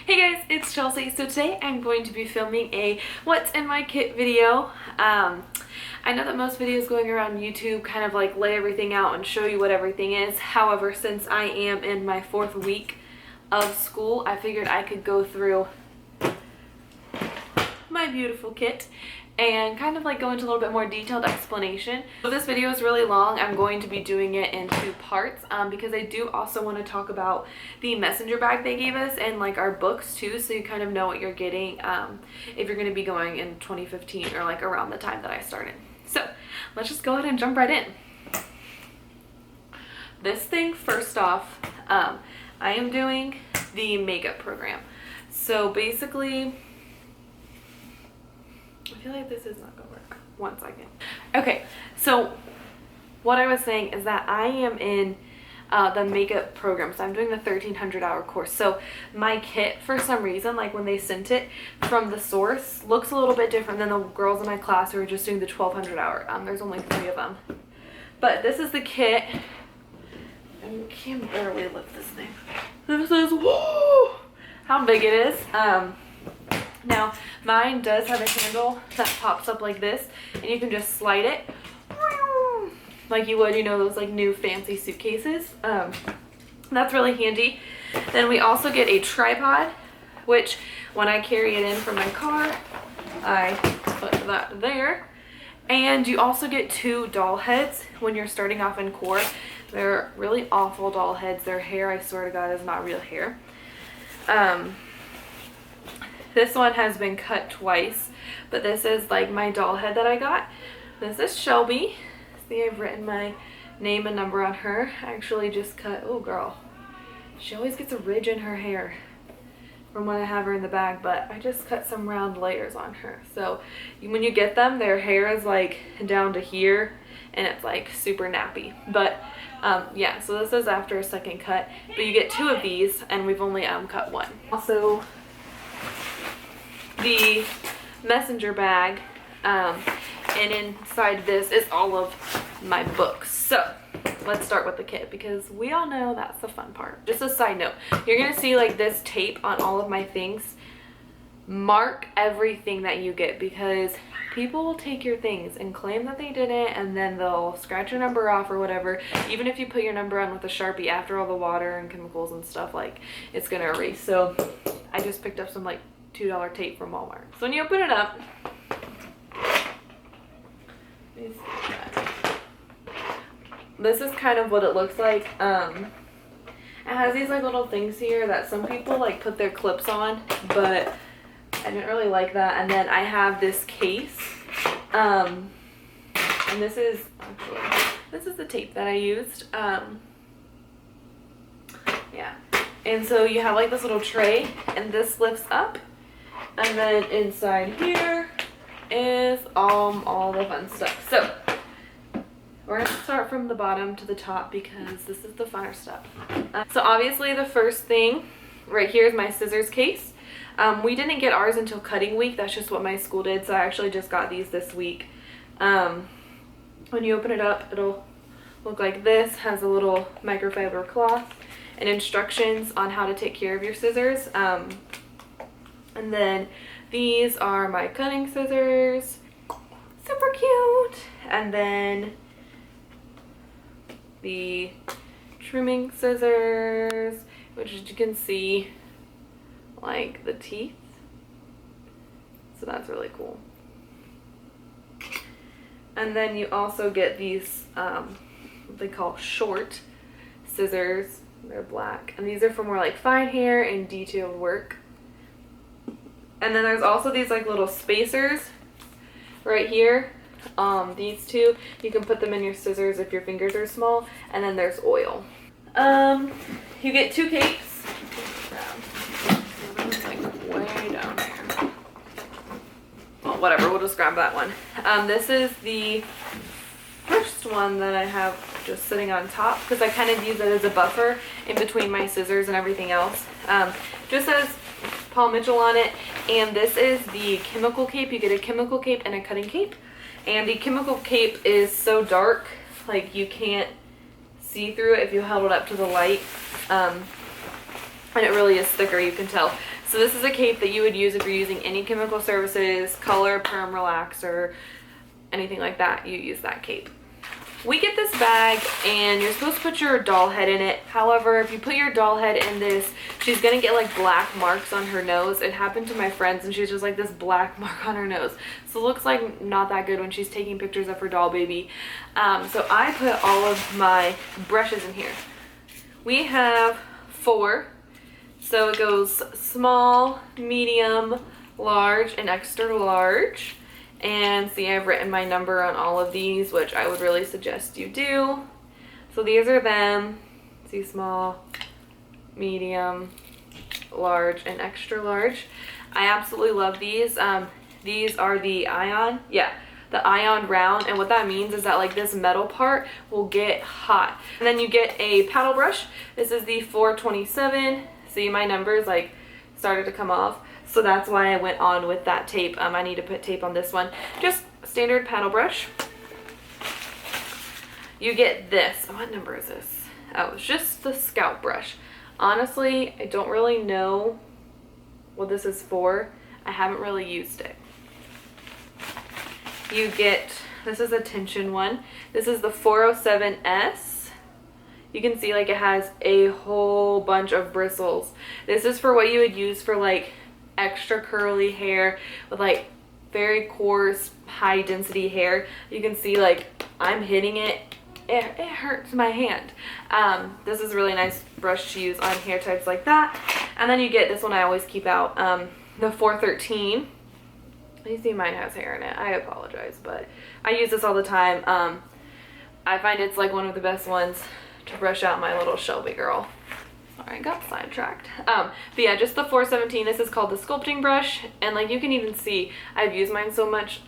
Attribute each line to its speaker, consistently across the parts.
Speaker 1: Hey guys, it's Chelsea. So today I'm going to be filming a what's in my kit video. I know that most videos going around YouTube kind of like lay everything out and show you what everything is. However, since I am in my 4th week of school, I figured I could go through my beautiful kit and kind of like go into a little bit more detailed explanation. So this video is really long. I'm going to be doing it in 2 parts because I do also want to talk about the messenger bag they gave us and like our books too, so you kind of know what you're getting if you're going to be going in 2015 or like around the time that I started. So let's just go ahead and jump right in. This thing, first off, I am doing the makeup program. So basically, I feel like this is not gonna work. 1 second. Okay, so what I was saying is that I am in the makeup program. So I'm doing the 1,300-hour course. So my kit, for some reason, like when they sent it from the source, looks a little bit different than the girls in my class who are just doing the 1,200-hour. There's only 3 of them. But this is the kit. I can barely lift this thing. This is, whoa, how big it is. Now, mine does have a handle that pops up like this, and you can just slide it like you would, you know, those like new fancy suitcases. That's really handy. Then we also get a tripod, which when I carry it in from my car, I put that there. And you also get 2 doll heads when you're starting off in core. They're really awful doll heads. Their hair, I swear to God, is not real hair. This one has been cut twice, but this is like my doll head that I got. This is Shelby. See, I've written my name and number on her. I actually just cut, oh girl, she always gets a ridge in her hair from when I have her in the bag, but I just cut some round layers on her. So when you get them, their hair is like down to here and it's like super nappy. But yeah, so this is after a second cut, but you get 2 of these and we've only cut 1. Also, the messenger bag, and inside this is all of my books. So let's start with the kit because we all know that's the fun part. Just a side note, you're gonna see like this tape on all of my things. Mark everything that you get because people will take your things and claim that they didn't, and then they'll scratch your number off or whatever. Even if you put your number on with a Sharpie, after all the water and chemicals and stuff, like it's gonna erase. So I just picked up some like $2 tape from Walmart. So when you open it up, this is kind of what it looks like. It has these like little things here that some people like put their clips on, but I didn't really like that. And then I have this case, and this is the tape that I used. Yeah, and so you have like this little tray, and this lifts up. And then inside here is all the fun stuff. So we're gonna start from the bottom to the top because this is the funner stuff. So obviously the first thing right here is my scissors case. We didn't get ours until cutting week. That's just what my school did. So I actually just got these this week. When you open it up, it'll look like this. Has a little microfiber cloth and instructions on how to take care of your scissors. And then these are my cutting scissors, super cute. And then the trimming scissors, which as you can see, like the teeth. So that's really cool. And then you also get these, what they call short scissors. They're black. And these are for more like fine hair and detailed work. And then there's also these like little spacers right here. These 2, you can put them in your scissors if your fingers are small. And then there's oil. You get 2 capes. It's like way down there. Well, whatever, we'll just grab that one. This is the first one that I have just sitting on top because I kind of use it as a buffer in between my scissors and everything else. Just says Paul Mitchell on it, and this is the chemical cape. You get a chemical cape and a cutting cape, and the chemical cape is so dark like you can't see through it if you held it up to the light. And it really is thicker, you can tell. So this is a cape that you would use if you're using any chemical services, color, perm, relaxer, anything like that. You use that cape. We get this bag and you're supposed to put your doll head in it. However, if you put your doll head in this, she's gonna get like black marks on her nose. It happened to my friends and she's just like this black mark on her nose. So it looks like not that good when she's taking pictures of her doll baby. So I put all of my brushes in here. We have 4. So it goes small, medium, large, and extra large. And see, I've written my number on all of these, which I would really suggest you do. So these are them. See, small, medium, large, and extra large. I absolutely love these. These are the ion. Yeah, the ion round. And what that means is that like this metal part will get hot. And then you get a paddle brush. This is the 427. See, my numbers like started to come off. So that's why I went on with that tape. I need to put tape on this one. Just standard paddle brush. You get this. What number is this? Oh, it's just the Scout brush. Honestly, I don't really know what this is for. I haven't really used it. You get, this is a tension one. This is the 407S. You can see like it has a whole bunch of bristles. This is for what you would use for like extra curly hair with like very coarse high density hair. You can see like I'm hitting it. It hurts my hand. This is a really nice brush to use on hair types like that. And then you get this one I always keep out, the 413. You see mine has hair in it. I apologize, but I use this all the time. I find it's like one of the best ones to brush out my little Shelby girl. Sorry, I got sidetracked. But yeah, just the 417. This is called the sculpting brush. And like you can even see, I've used mine so much,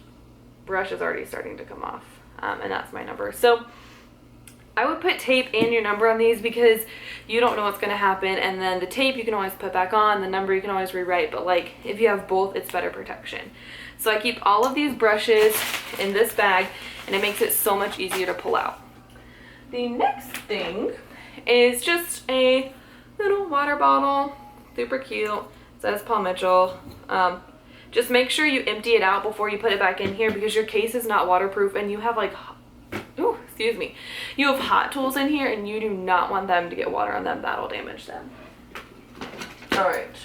Speaker 1: brush is already starting to come off. And that's my number. So I would put tape and your number on these because you don't know what's going to happen. And then the tape you can always put back on. The number you can always rewrite. But like if you have both, it's better protection. So I keep all of these brushes in this bag and it makes it so much easier to pull out. The next thing is just a little water bottle, super cute. It says Paul Mitchell. Just make sure you empty it out before you put it back in here because your case is not waterproof and you have like, ooh, excuse me, you have hot tools in here and you do not want them to get water on them. That'll damage them. All right.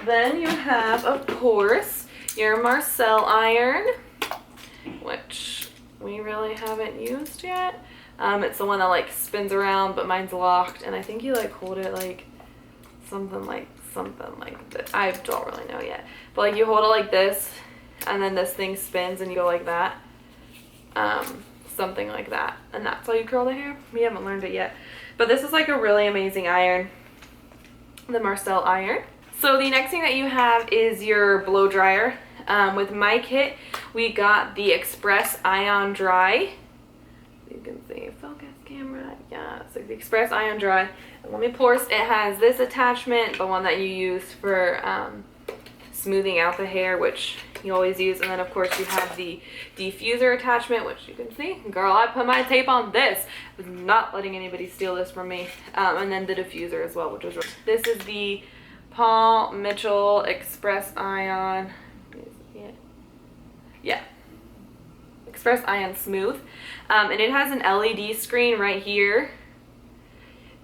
Speaker 1: Then you have, of course, your Marcel iron, which we really haven't used yet. It's the one that like spins around, but mine's locked, and I think you like hold it like something like that. I don't really know yet, but like you hold it like this, and then this thing spins, and you go like that, something like that, and that's how you curl the hair. We haven't learned it yet, but this is like a really amazing iron, the Marcel iron. So the next thing that you have is your blow dryer. With my kit, we got the Express Ion Dry. You can see, focus camera, yeah, so the Express Ion Dry. And let me pour, it has this attachment, the one that you use for smoothing out the hair, which you always use. And then of course you have the diffuser attachment, which you can see, girl, I put my tape on this. I was not letting anybody steal this from me. And then the diffuser as well, which was, this is the Paul Mitchell Express Ion, yeah, Express Ion Smooth. And it has an LED screen right here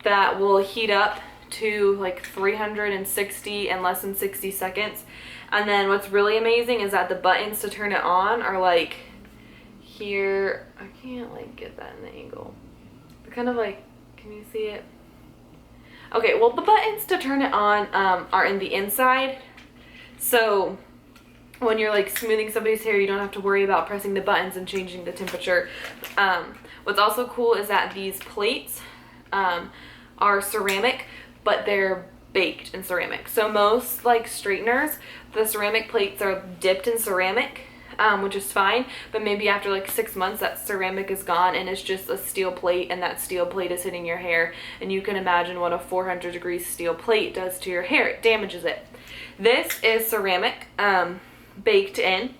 Speaker 1: that will heat up to like 360 in less than 60 seconds. And then what's really amazing is that the buttons to turn it on are like here. I can't like get that in the angle. They're kind of like, can you see it? Okay, well the buttons to turn it on are in the inside. So when you're like smoothing somebody's hair, you don't have to worry about pressing the buttons and changing the temperature. What's also cool is that these plates are ceramic, but they're baked in ceramic. So most like straighteners, the ceramic plates are dipped in ceramic, which is fine, but maybe after like 6 months that ceramic is gone and it's just a steel plate, and that steel plate is hitting your hair, and you can imagine what a 400 degree steel plate does to your hair. It damages it. This is ceramic, baked in,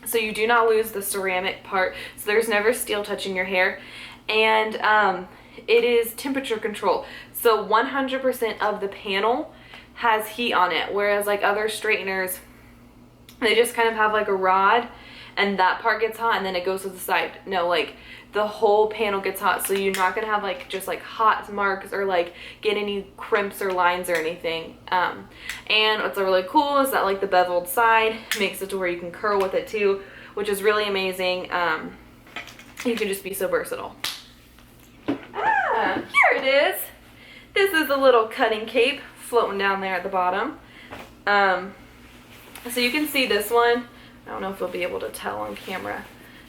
Speaker 1: so you do not lose the ceramic part, so there's never steel touching your hair. And it is temperature control, so 100% of the panel has heat on it, whereas like other straighteners, they just kind of have like a rod and that part gets hot and then it goes to the side. No, like the whole panel gets hot, so you're not gonna have like just like hot marks or like get any crimps or lines or anything. And what's really cool is that like the beveled side makes it to where you can curl with it too, which is really amazing. You can just be so versatile. Here it is. This is a little cutting cape floating down there at the bottom. So you can see this one. I don't know if you'll be able to tell on camera.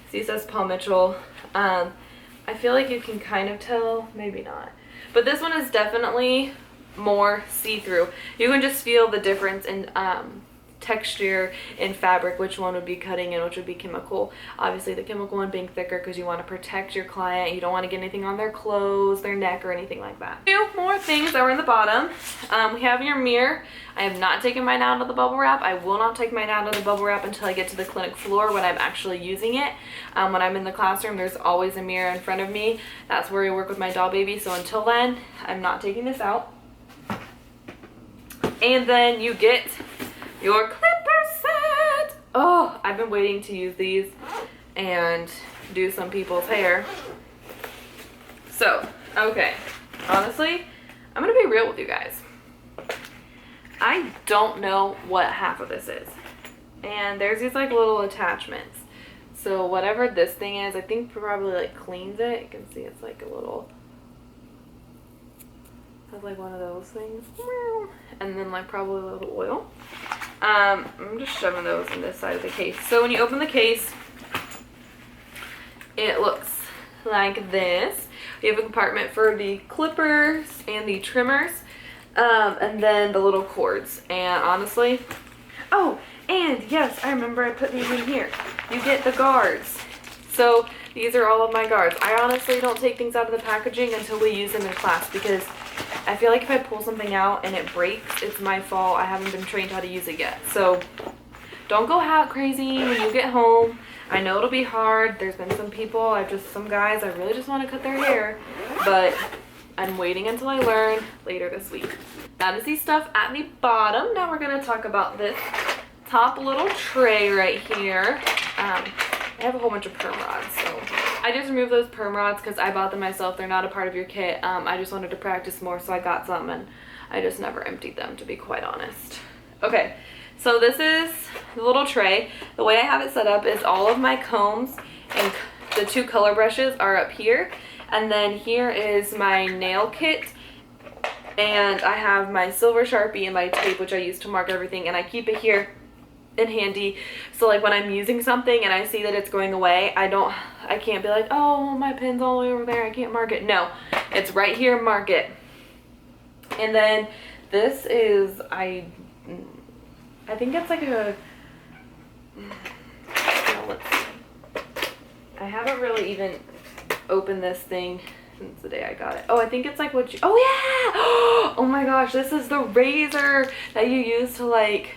Speaker 1: See, it says Paul Mitchell. I feel like you can kind of tell, maybe not. But this one is definitely more see-through. You can just feel the difference in texture in fabric, which one would be cutting and which would be chemical. Obviously the chemical one being thicker because you want to protect your client. You don't want to get anything on their clothes, their neck, or anything like that. Two more things that were in the bottom. We have your mirror. I have not taken mine out of the bubble wrap. I will not take mine out of the bubble wrap until I get to the clinic floor when I'm actually using it. When I'm in the classroom, there's always a mirror in front of me. That's where I work with my doll baby. So until then, I'm not taking this out. And then you get your clipper set. Oh, I've been waiting to use these and do some people's hair. So, okay, honestly, I'm gonna be real with you guys. I don't know what half of this is. And there's these like little attachments. So whatever this thing is, I think probably like cleans it. You can see it's like a little, has like one of those things. And then like probably a little oil. I'm just shoving those in this side of the case. So when you open the case, it looks like this. You have a compartment for the clippers and the trimmers, and then the little cords. And honestly, oh, and yes, I remember I put these in here. You get the guards. So these are all of my guards. I honestly don't take things out of the packaging until we use them in class, because I feel like if I pull something out and it breaks, it's my fault. I haven't been trained how to use it yet. So don't go hat crazy when you get home. I know it'll be hard. There's been some people, some guys, I really just want to cut their hair, but I'm waiting until I learn later this week. That is the stuff at the bottom. Now we're going to talk about this top little tray right here. I have a whole bunch of perm rods, so I just removed those perm rods because I bought them myself. They're not a part of your kit. I just wanted to practice more, so I got some, and I just never emptied them, to be quite honest. Okay, so this is the little tray. The way I have it set up is all of my combs and the 2 color brushes are up here, and then here is my nail kit, and I have my silver Sharpie and my tape, which I use to mark everything, and I keep it here and handy, so like when I'm using something and I see that it's going away, I can't be like, oh, my pen's all the way over there, I can't mark it. No, it's right here, mark it. And then this is, I think it's like a, let's see. I haven't really even opened this thing since the day I got it. Oh, I think it's like what you, oh yeah! Oh my gosh, this is the razor that you use to like,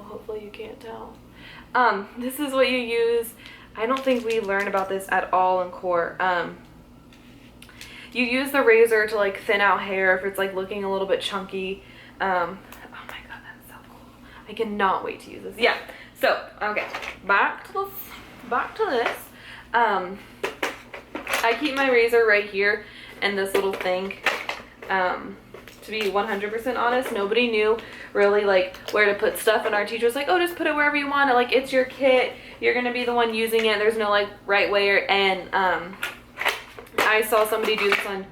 Speaker 1: hopefully you can't tell. This is what you use. I don't think we learn about this at all in core. You use the razor to like thin out hair if it's like looking a little bit chunky. Oh my god, that's so cool. I cannot wait to use this. Yeah, so okay, back to this. I keep my razor right here and this little thing. To be 100% honest, nobody knew really like where to put stuff, and our teacher was like, oh, just put it wherever you want it, like it's your kit, you're gonna be the one using it, there's no like right way. And I saw somebody do this on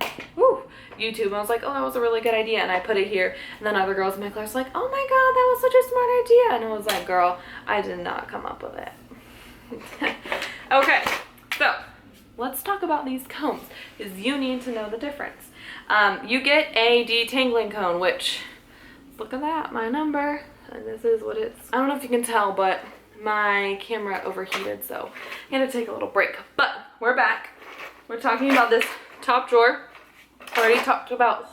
Speaker 1: YouTube, and I was like, oh, that was a really good idea, and I put it here, and then other girls in my class were like, oh my god, that was such a smart idea, and I was like, girl, I did not come up with it. Okay, so let's talk about these combs, because you need to know the difference. You get a detangling cone, which, look at that, my number, and this is what it's, I don't know if you can tell, but my camera overheated, so I'm gonna take a little break. But we're back. We're talking about this top drawer. I already talked about,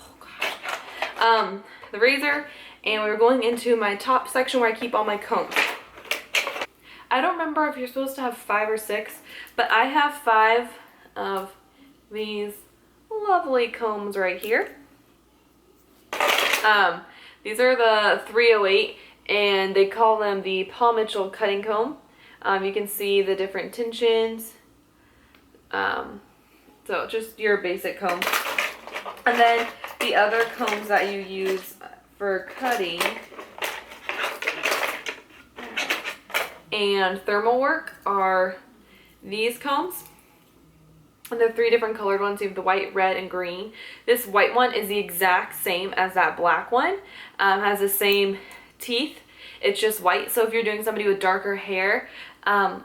Speaker 1: the razor, and we're going into my top section where I keep all my combs. I don't remember if you're supposed to have 5 or 6, but I have 5 of these lovely combs right here. These are the 308, and they call them the Paul Mitchell cutting comb. You can see the different tensions. So just your basic comb. And then the other combs that you use for cutting and thermal work are these combs. And there are 3 different colored ones. You have the white, red, and green. This white one is the exact same as that black one. Has the same teeth. It's just white. So if you're doing somebody with darker hair,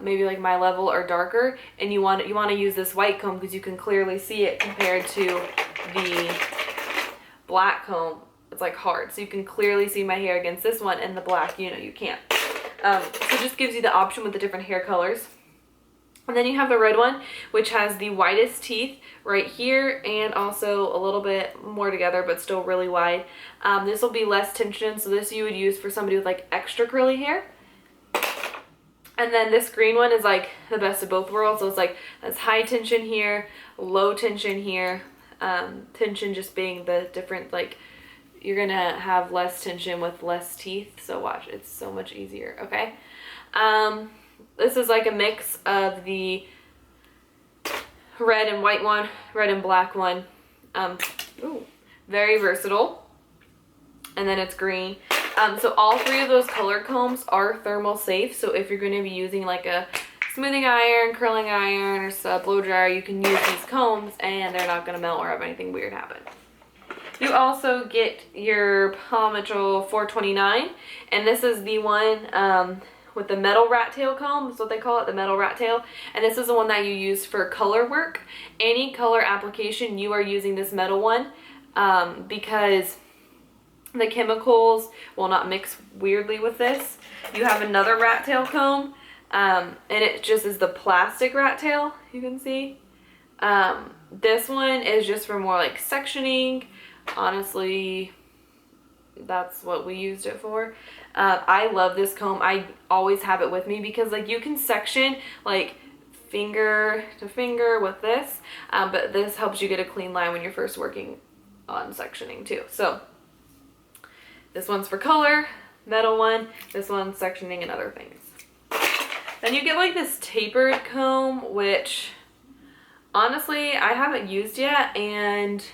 Speaker 1: maybe like my level or darker, and you want to use this white comb because you can clearly see it compared to the black comb. It's like hard, so you can clearly see my hair against this one, and the black, you can't. So it just gives you the option with the different hair colors. And then you have the red one, which has the widest teeth right here and also a little bit more together, but still really wide. This will be less tension, so this you would use for somebody with like extra curly hair. And then this green one is like the best of both worlds. So it's like that's high tension here, low tension here. Tension just being the different, like you're gonna have less tension with less teeth. So watch, it's so much easier, okay? This is like a mix of the red and white one, red and black one. Very versatile. And then it's green. So all 3 of those color combs are thermal safe. So if you're going to be using like a smoothing iron, curling iron, or a blow dryer, you can use these combs and they're not going to melt or have anything weird happen. You also get your Paul Mitchell 429, and this is the one with the metal rat tail comb. That's what they call it, the metal rat tail. And this is the one that you use for color work. Any color application, you are using this metal one because the chemicals will not mix weirdly with this. You have another rat tail comb, and it just is the plastic rat tail, you can see. This one is just for more like sectioning. Honestly, that's what we used it for. I love this comb. I always have it with me because like you can section like finger to finger with this, but this helps you get a clean line when you're first working on sectioning too. So this one's for color, metal one, this one's sectioning and other things. Then you get like this tapered comb, which honestly I haven't used yet and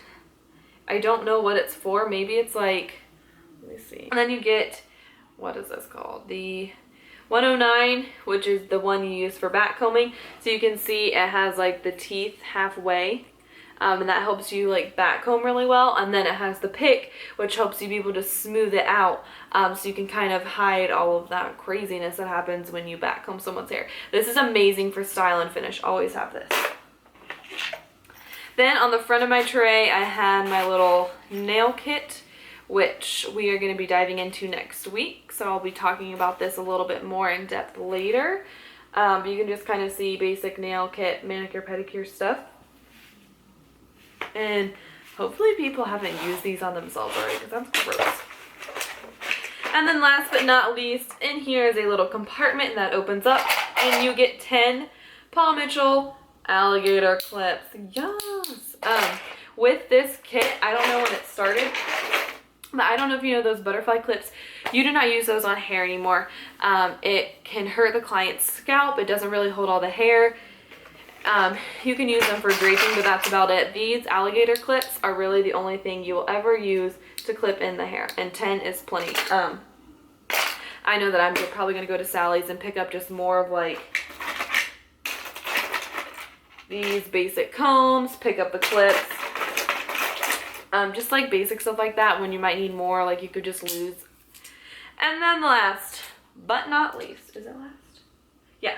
Speaker 1: I don't know what it's for. Maybe it's like, let me see. And then you get, what is this called? The 109, which is the one you use for back combing. So you can see it has like the teeth halfway. And that helps you like back comb really well. And then it has the pick, which helps you be able to smooth it out, so you can kind of hide all of that craziness that happens when you back comb someone's hair. This is amazing for style and finish. Always have this. Then on the front of my tray, I had my little nail kit, which we are going to be diving into next week. So I'll be talking about this a little bit more in depth later. But you can just kind of see basic nail kit, manicure, pedicure stuff. And hopefully people haven't used these on themselves already because that's gross. And then last but not least, in here is a little compartment that opens up and you get 10 Paul Mitchell alligator clips. Yes! With this kit, I don't know when it started, but I don't know if you know those butterfly clips. You do not use those on hair anymore. It can hurt the client's scalp. It doesn't really hold all the hair. You can use them for draping, but that's about it. These alligator clips are really the only thing you will ever use to clip in the hair, and 10 is plenty. I know that I'm probably going to go to Sally's and pick up just more of like these basic combs, pick up the clips, just like basic stuff like that when you might need more, like you could just lose. And then last but not least, is it last? Yeah.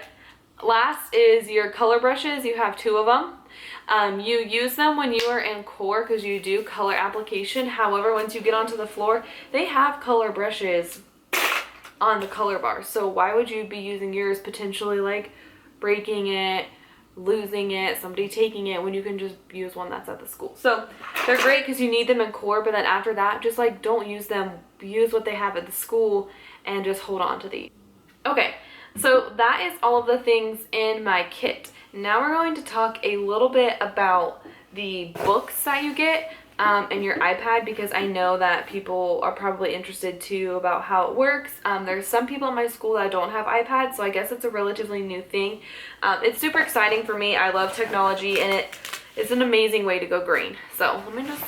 Speaker 1: Last is your color brushes. You have 2 of them. You use them when you are in core because you do color application. However, once you get onto the floor, they have color brushes on the color bar. So why would you be using yours potentially like breaking it, losing it, somebody taking it, when you can just use one that's at the school? So they're great because you need them in core, but then after that, just like don't use them. Use what they have at the school and just hold on to these. Okay. So that is all of the things in my kit. Now we're going to talk a little bit about the books that you get and your iPad, because I know that people are probably interested too about how it works. There's some people in my school that don't have iPads, so I guess it's a relatively new thing. It's super exciting for me. I love technology, and it's an amazing way to go green. So let me just